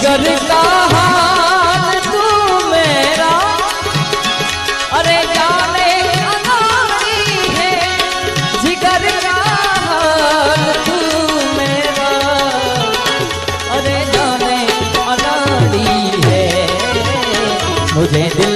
जिगर का हाल तू मेरा, अरे जाने अनाड़ी है जिगर का हाल तू मेरा, अरे जाने अनाड़ी है मुझे दिल